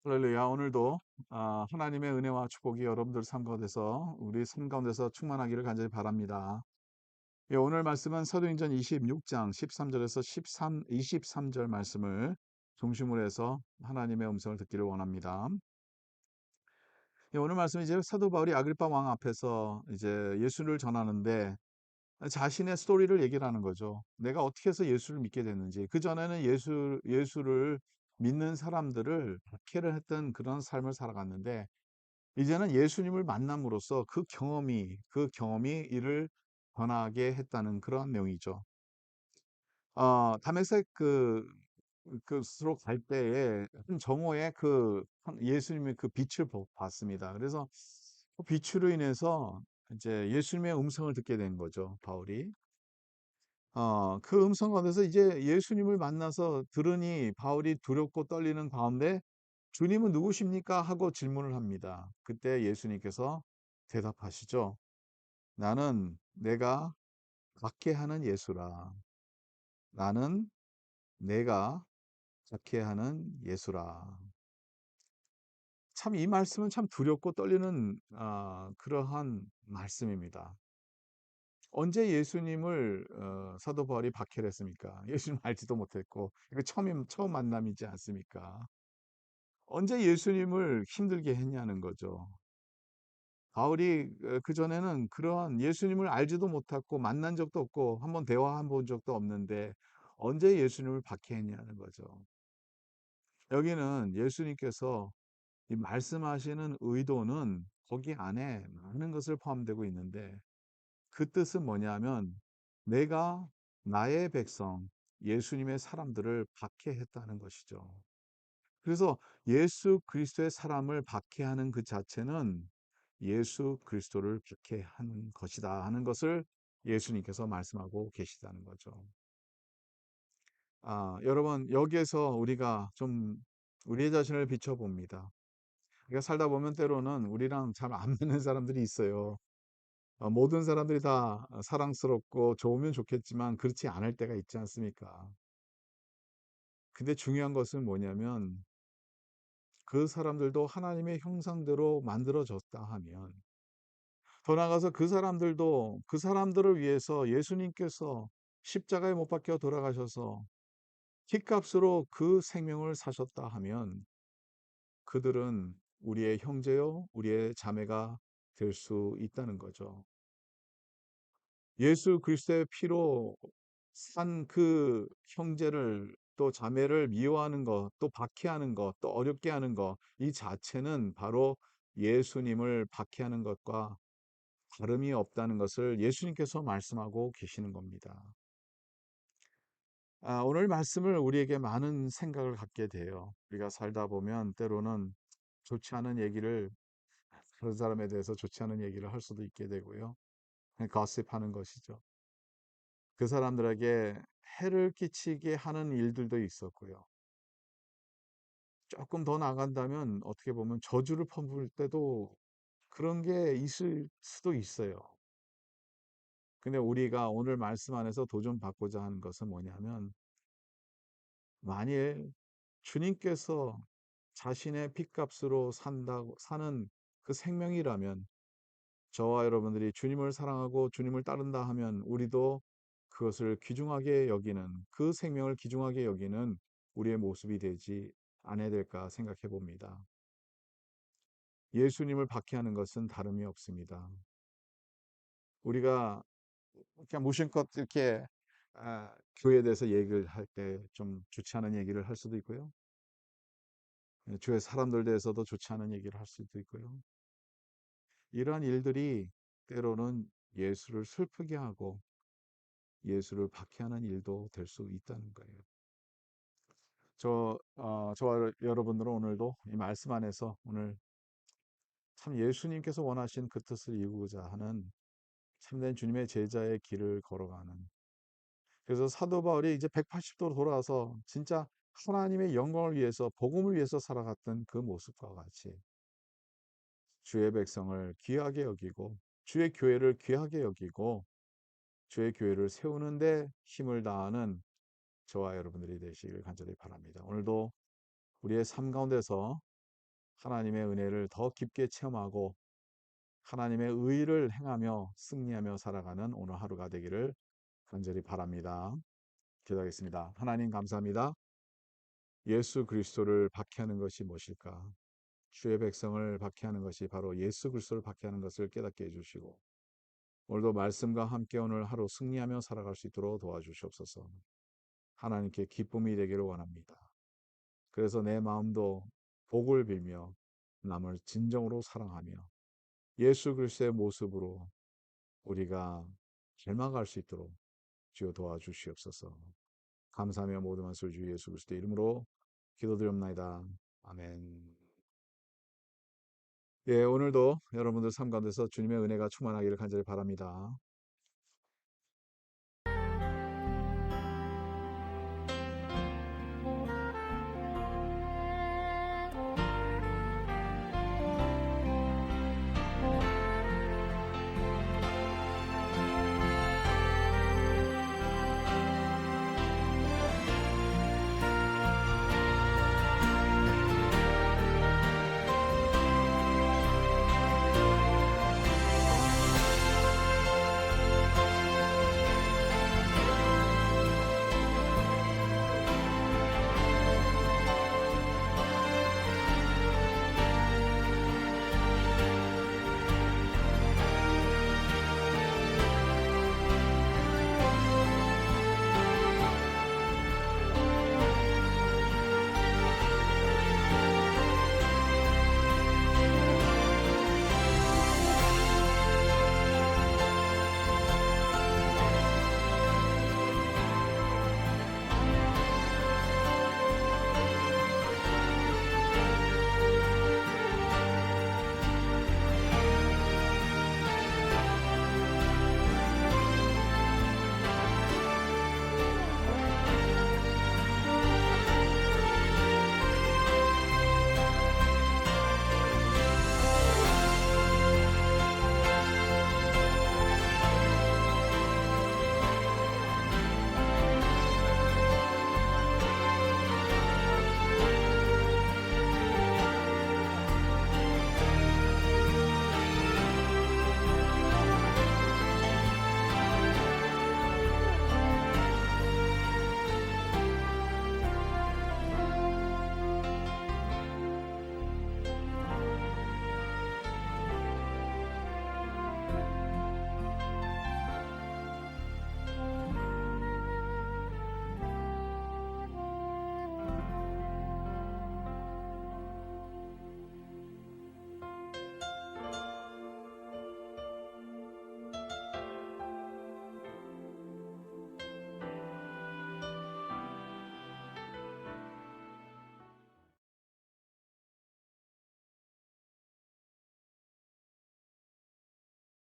할렐루야. 오늘도 하나님의 은혜와 축복이 여러분들 삶 가운데서 우리 삶 가운데서 충만하기를 간절히 바랍니다. 예, 오늘 말씀은 사도행전 26장 13절에서 23절 말씀을 중심으로 해서 하나님의 음성을 듣기를 원합니다. 예, 오늘 말씀은 이제 사도 바울이 아그리파 왕 앞에서 이제 예수를 전하는데 자신의 스토리를 얘기를 하는 거죠. 내가 어떻게 해서 예수를 믿게 됐는지. 그전에는 예수를 믿는 사람들을 박해를 했던 그런 삶을 살아갔는데 이제는 예수님을 만남으로써 그 경험이 이를 변하게 했다는 그러한 내용이죠. 다메섹 그스로 갈 때에 한 정오에 예수님의 그 빛을 봤습니다. 그래서 그 빛으로 인해서 이제 예수님의 음성을 듣게 된 거죠, 바울이. 그 음성 가운데서 이제 예수님을 만나서 들으니 바울이 두렵고 떨리는 가운데 "주님은 누구십니까?" 하고 질문을 합니다. 그때 예수님께서 대답하시죠. "나는 내가 박해하는 예수라. 나는 내가 박해하는 예수라." 참 이 말씀은 참 두렵고 떨리는 그러한 말씀입니다. 언제 예수님을 사도 바울이 박해를 했습니까? 예수님 알지도 못했고 이거 처음 만남이지 않습니까? 언제 예수님을 힘들게 했냐는 거죠. 바울이 그전에는 그러한 예수님을 알지도 못했고 만난 적도 없고 한번 대화해 본 적도 없는데 언제 예수님을 박해했냐는 거죠. 여기는 예수님께서 이 말씀하시는 의도는 거기 안에 많은 것을 포함되고 있는데 그 뜻은 뭐냐면 내가 나의 백성 예수님의 사람들을 박해했다는 것이죠. 그래서 예수 그리스도의 사람을 박해하는 그 자체는 예수 그리스도를 박해한 것이다 하는 것을 예수님께서 말씀하고 계시다는 거죠. 여러분 여기에서 우리가 좀 우리 자신을 비춰봅니다. 우리가 살다 보면 때로는 우리랑 잘 안 맞는 사람들이 있어요. 모든 사람들이 다 사랑스럽고 좋으면 좋겠지만 그렇지 않을 때가 있지 않습니까? 근데 중요한 것은 뭐냐면 그 사람들도 하나님의 형상대로 만들어졌다 하면 더 나아가서 그 사람들도 그 사람들을 위해서 예수님께서 십자가에 못 박혀 돌아가셔서 핏값으로 그 생명을 사셨다 하면 그들은 우리의 형제요, 우리의 자매가 될 수 있다는 거죠. 예수 그리스도의 피로 산 그 형제를 또 자매를 미워하는 것, 또 박해하는 것, 또 어렵게 하는 것, 이 자체는 바로 예수님을 박해하는 것과 다름이 없다는 것을 예수님께서 말씀하고 계시는 겁니다. 오늘 말씀을 우리에게 많은 생각을 갖게 돼요. 우리가 살다 보면 때로는 좋지 않은 얘기를, 그런 사람에 대해서 좋지 않은 얘기를 할 수도 있게 되고요. 거십하는 것이죠. 그 사람들에게 해를 끼치게 하는 일들도 있었고요. 조금 더 나간다면 어떻게 보면 저주를 퍼부을 때도 그런 게 있을 수도 있어요. 근데 우리가 오늘 말씀 안에서 도전받고자 하는 것은 뭐냐면 만일 주님께서 자신의 핏값으로 사는 그 생명이라면 저와 여러분들이 주님을 사랑하고 주님을 따른다 하면 우리도 그것을 귀중하게 여기는 그 생명을 귀중하게 여기는 우리의 모습이 되지 않아야 될까 생각해 봅니다. 예수님을 박해하는 것은 다름이 없습니다. 우리가 그냥 무심껏 이렇게 교회에 대해서 얘기를 할 때 좀 좋지 않은 얘기를 할 수도 있고요. 주의 사람들 대해서도 좋지 않은 얘기를 할 수도 있고요. 이러한 일들이 때로는 예수를 슬프게 하고 예수를 박해하는 일도 될 수 있다는 거예요. 저와 여러분들은 오늘도 이 말씀 안에서 오늘 참 예수님께서 원하신 그 뜻을 이루고자 하는 참된 주님의 제자의 길을 걸어가는 그래서 사도 바울이 이제 180도로 돌아와서 진짜 하나님의 영광을 위해서 복음을 위해서 살아갔던 그 모습과 같이 주의 백성을 귀하게 여기고 주의 교회를 귀하게 여기고 주의 교회를 세우는데 힘을 다하는 저와 여러분들이 되시길 간절히 바랍니다. 오늘도 우리의 삶 가운데서 하나님의 은혜를 더 깊게 체험하고 하나님의 의를 행하며 승리하며 살아가는 오늘 하루가 되기를 간절히 바랍니다. 기도하겠습니다. 하나님 감사합니다. 예수 그리스도를 박해하는 것이 무엇일까? 주의 백성을 박해하는 것이 바로 예수 그리스도를 박해하는 것을 깨닫게 해주시고 오늘도 말씀과 함께 오늘 하루 승리하며 살아갈 수 있도록 도와주시옵소서. 하나님께 기쁨이 되기를 원합니다. 그래서 내 마음도 복을 빌며 남을 진정으로 사랑하며 예수 그리스도의 모습으로 우리가 닮아갈 수 있도록 주여 도와주시옵소서. 감사하며 모든 말씀 주 예수 그리스도 이름으로 기도드립니다. 아멘. 예, 오늘도 여러분들 삶 가운데서 주님의 은혜가 충만하기를 간절히 바랍니다.